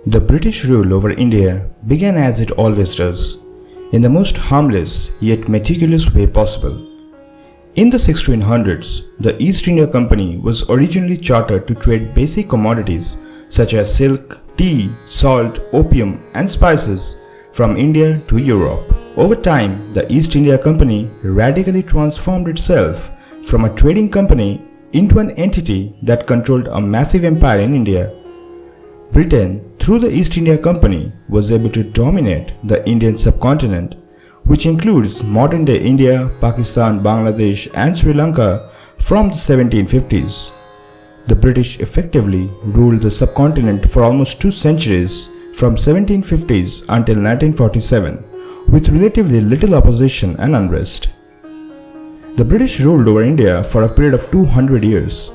The British rule over India began as it always does, in the most harmless yet meticulous way possible. In the 1600s, the East India Company was originally chartered to trade basic commodities such as silk, tea, salt, opium, and spices from India to Europe. Over time, the East India Company radically transformed itself from a trading company into an entity that controlled a massive empire in India. Britain, through the East India Company, was able to dominate the Indian subcontinent, which includes modern-day India, Pakistan, Bangladesh, and Sri Lanka from the 1750s. The British effectively ruled the subcontinent for almost 2 centuries, from 1750s until 1947, with relatively little opposition and unrest. The British ruled over India for a period of 200 years.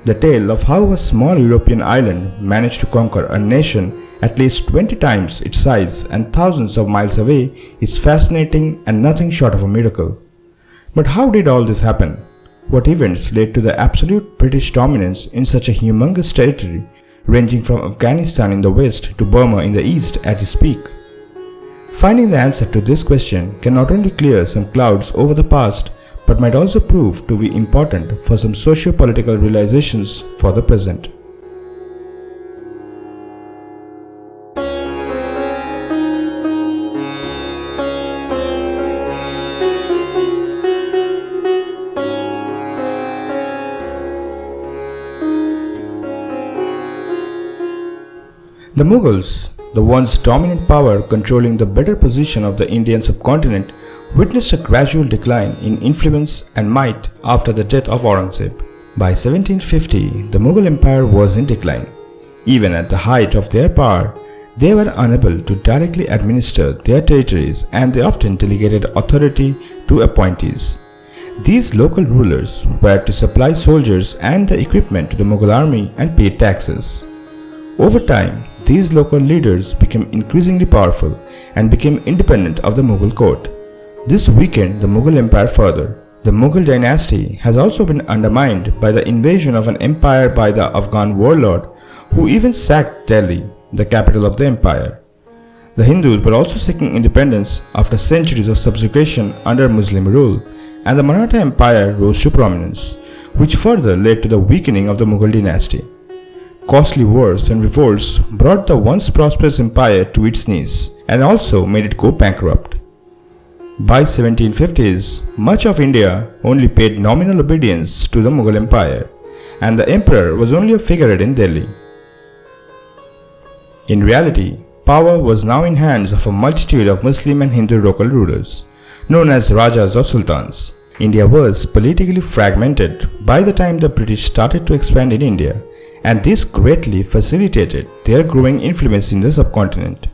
The tale of how a small European island managed to conquer a nation at least 20 times its size and thousands of miles away is fascinating and nothing short of a miracle. But how did all this happen? What events led to the absolute British dominance in such a humongous territory, ranging from Afghanistan in the west to Burma in the east at its peak? Finding the answer to this question can not only clear some clouds over the past, but might also prove to be important for some socio-political realizations for the present. The Mughals, the once dominant power controlling the better position of the Indian subcontinent, witnessed a gradual decline in influence and might after the death of Aurangzeb. By 1750, the Mughal Empire was in decline. Even at the height of their power, they were unable to directly administer their territories and they often delegated authority to appointees. These local rulers were to supply soldiers and the equipment to the Mughal army and pay taxes. Over time, these local leaders became increasingly powerful and became independent of the Mughal court. This weakened the Mughal Empire further. The Mughal dynasty has also been undermined by the invasion of an empire by the Afghan warlord who even sacked Delhi, the capital of the empire. The Hindus were also seeking independence after centuries of subjugation under Muslim rule, and the Maratha Empire rose to prominence, which further led to the weakening of the Mughal dynasty. Costly wars and revolts brought the once prosperous empire to its knees and also made it go bankrupt. By 1750s, much of India only paid nominal obedience to the Mughal Empire, and the emperor was only a figurehead in Delhi. In reality, power was now in hands of a multitude of Muslim and Hindu local rulers, known as Rajas or Sultans. India was politically fragmented by the time the British started to expand in India, and this greatly facilitated their growing influence in the subcontinent.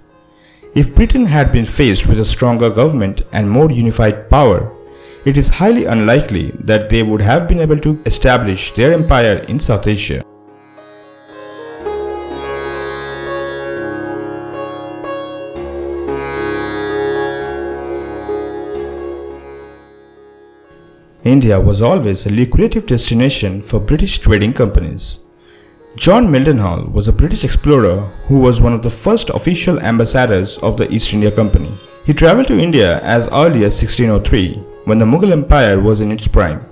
If Britain had been faced with a stronger government and more unified power, it is highly unlikely that they would have been able to establish their empire in South Asia. India was always a lucrative destination for British trading companies. John Mildenhall was a British explorer who was one of the first official ambassadors of the East India Company. He travelled to India as early as 1603, when the Mughal Empire was in its prime.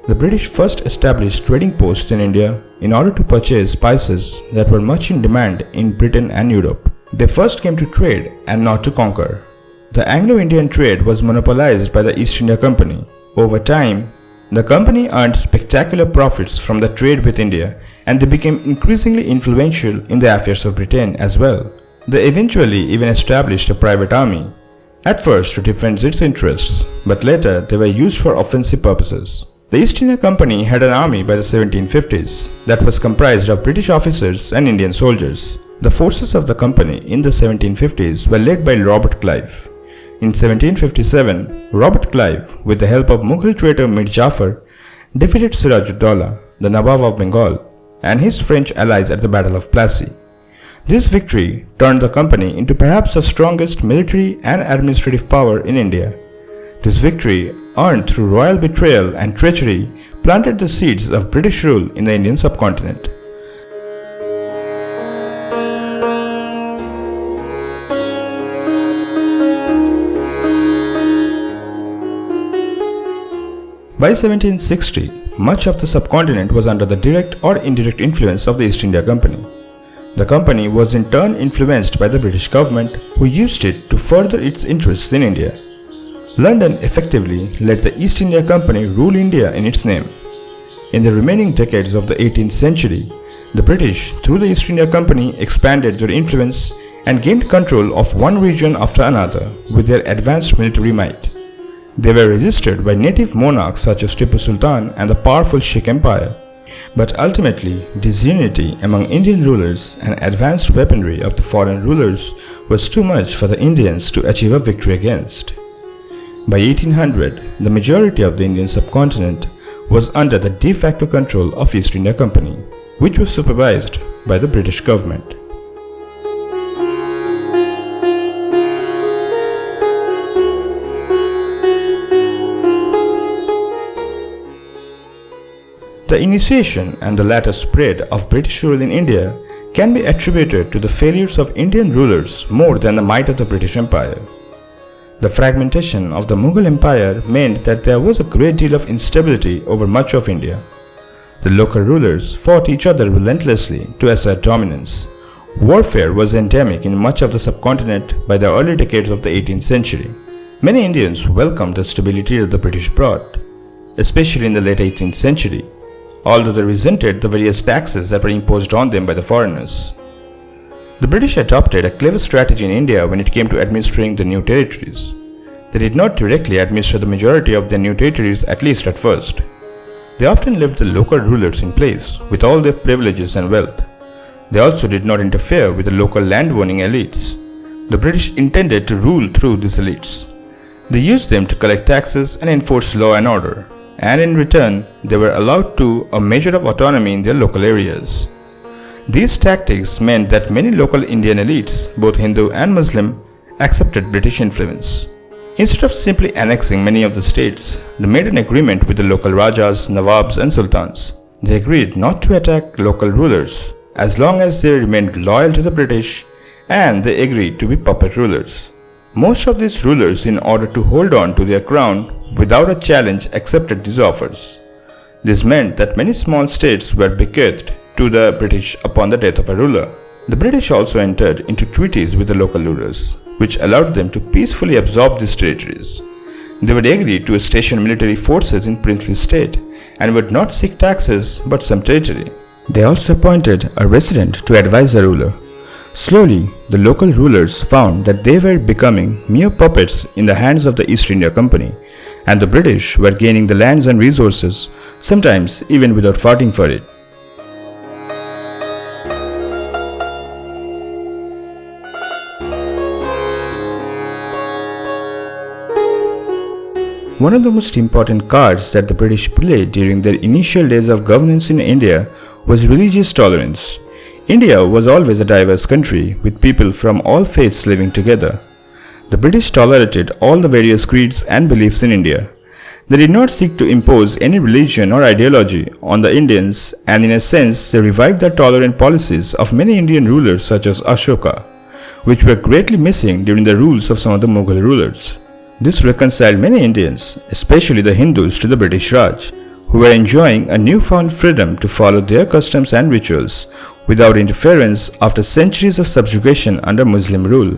The British first established trading posts in India in order to purchase spices that were much in demand in Britain and Europe. They first came to trade and not to conquer. The Anglo-Indian trade was monopolized by the East India Company. Over time, the company earned spectacular profits from the trade with India, and they became increasingly influential in the affairs of Britain as well. They eventually even established a private army, at first to defend its interests, but later they were used for offensive purposes. The East India Company had an army by the 1750s that was comprised of British officers and Indian soldiers. The forces of the company in the 1750s were led by Robert Clive. In 1757, Robert Clive, with the help of Mughal traitor Mir Jafar, defeated Siraj-ud-Dawla, the Nawab of Bengal, and his French allies at the Battle of Plassey. This victory turned the company into perhaps the strongest military and administrative power in India. This victory, earned through royal betrayal and treachery, planted the seeds of British rule in the Indian subcontinent. By 1760, much of the subcontinent was under the direct or indirect influence of the East India Company. The company was in turn influenced by the British government, who used it to further its interests in India. London effectively let the East India Company rule India in its name. In the remaining decades of the 18th century, the British, through the East India Company, expanded their influence and gained control of one region after another with their advanced military might. They were resisted by native monarchs such as Tipu Sultan and the powerful Sikh Empire. But ultimately, disunity among Indian rulers and advanced weaponry of the foreign rulers was too much for the Indians to achieve a victory against. By 1800, the majority of the Indian subcontinent was under the de facto control of East India Company, which was supervised by the British government. The initiation and the later spread of British rule in India can be attributed to the failures of Indian rulers more than the might of the British Empire. The fragmentation of the Mughal Empire meant that there was a great deal of instability over much of India. The local rulers fought each other relentlessly to assert dominance. Warfare was endemic in much of the subcontinent by the early decades of the 18th century. Many Indians welcomed the stability that the British brought, especially in the late 18th century, although they resented the various taxes that were imposed on them by the foreigners. The British adopted a clever strategy in India when it came to administering the new territories. They did not directly administer the majority of their new territories, at least at first. They often left the local rulers in place with all their privileges and wealth. They also did not interfere with the local land-owning elites. The British intended to rule through these elites. They used them to collect taxes and enforce law and order, and in return, they were allowed a measure of autonomy in their local areas. These tactics meant that many local Indian elites, both Hindu and Muslim, accepted British influence. Instead of simply annexing many of the states, they made an agreement with the local Rajas, Nawabs and Sultans. They agreed not to attack local rulers as long as they remained loyal to the British, and they agreed to be puppet rulers. Most of these rulers, in order to hold on to their crown without a challenge, accepted these offers. This meant that many small states were bequeathed to the British upon the death of a ruler. The British also entered into treaties with the local rulers, which allowed them to peacefully absorb these territories. They would agree to station military forces in princely state and would not seek taxes but some territory. They also appointed a resident to advise the ruler. Slowly, the local rulers found that they were becoming mere puppets in the hands of the East India Company, and the British were gaining the lands and resources, sometimes even without fighting for it. One of the most important cards that the British played during their initial days of governance in India was religious tolerance. India was always a diverse country with people from all faiths living together. The British tolerated all the various creeds and beliefs in India. They did not seek to impose any religion or ideology on the Indians, and in a sense they revived the tolerant policies of many Indian rulers such as Ashoka, which were greatly missing during the rules of some of the Mughal rulers. This reconciled many Indians, especially the Hindus, to the British Raj, who were enjoying a newfound freedom to follow their customs and rituals without interference after centuries of subjugation under Muslim rule.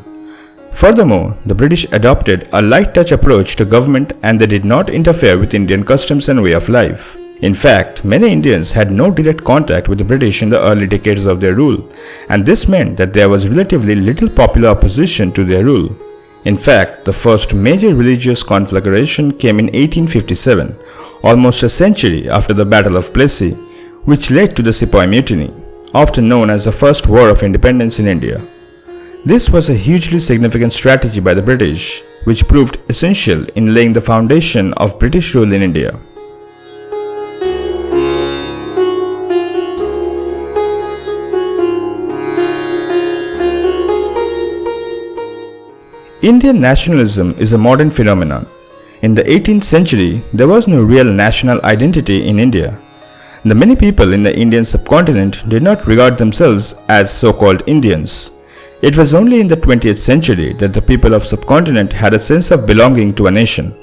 Furthermore, the British adopted a light-touch approach to government, and they did not interfere with Indian customs and way of life. In fact, many Indians had no direct contact with the British in the early decades of their rule, and this meant that there was relatively little popular opposition to their rule. In fact, the first major religious conflagration came in 1857, almost a century after the Battle of Plassey, which led to the Sepoy Mutiny, often known as the First War of Independence in India. This was a hugely significant strategy by the British, which proved essential in laying the foundation of British rule in India. Indian nationalism is a modern phenomenon. In the 18th century, there was no real national identity in India. The many people in the Indian subcontinent did not regard themselves as so-called Indians. It was only in the 20th century that the people of subcontinent had a sense of belonging to a nation.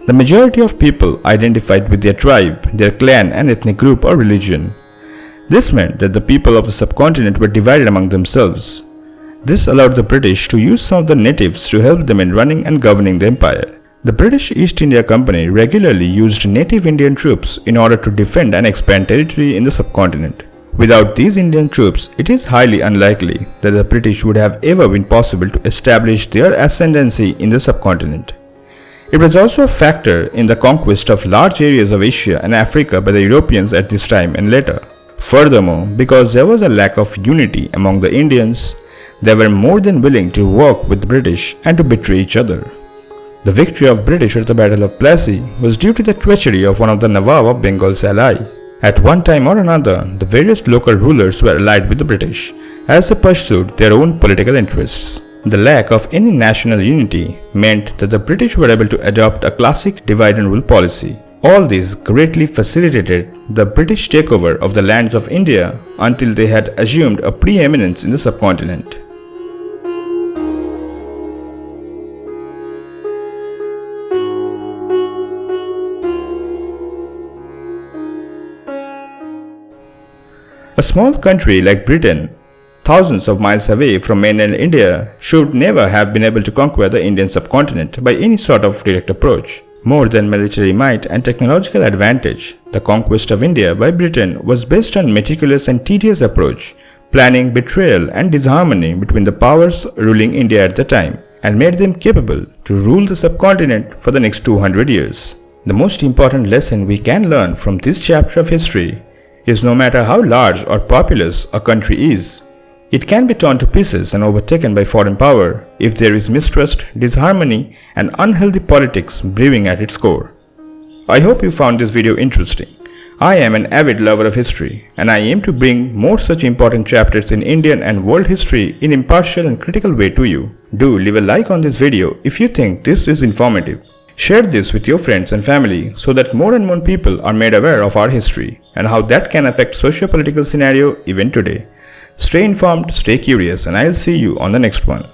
The majority of people identified with their tribe, their clan and ethnic group or religion. This meant that the people of the subcontinent were divided among themselves. This allowed the British to use some of the natives to help them in running and governing the empire. The British East India Company regularly used native Indian troops in order to defend and expand territory in the subcontinent. Without these Indian troops, it is highly unlikely that the British would have ever been possible to establish their ascendancy in the subcontinent. It was also a factor in the conquest of large areas of Asia and Africa by the Europeans at this time and later. Furthermore, because there was a lack of unity among the Indians, they were more than willing to work with the British and to betray each other. The victory of British at the Battle of Plassey was due to the treachery of one of the Nawab of Bengal's ally. At one time or another, the various local rulers were allied with the British as they pursued their own political interests. The lack of any national unity meant that the British were able to adopt a classic divide and rule policy. All this greatly facilitated the British takeover of the lands of India until they had assumed a preeminence in the subcontinent. A small country like Britain, thousands of miles away from mainland India, should never have been able to conquer the Indian subcontinent by any sort of direct approach. More than military might and technological advantage, the conquest of India by Britain was based on meticulous and tedious approach, planning betrayal and disharmony between the powers ruling India at the time, and made them capable to rule the subcontinent for the next 200 years. The most important lesson we can learn from this chapter of history is no matter how large or populous a country is, it can be torn to pieces and overtaken by foreign power if there is mistrust, disharmony, and unhealthy politics brewing at its core. I hope you found this video interesting. I am an avid lover of history, and I aim to bring more such important chapters in Indian and world history in impartial and critical way to you. Do leave a like on this video if you think this is informative. Share this with your friends and family so that more and more people are made aware of our history and how that can affect socio-political scenario even today. Stay informed, stay curious, and I'll see you on the next one.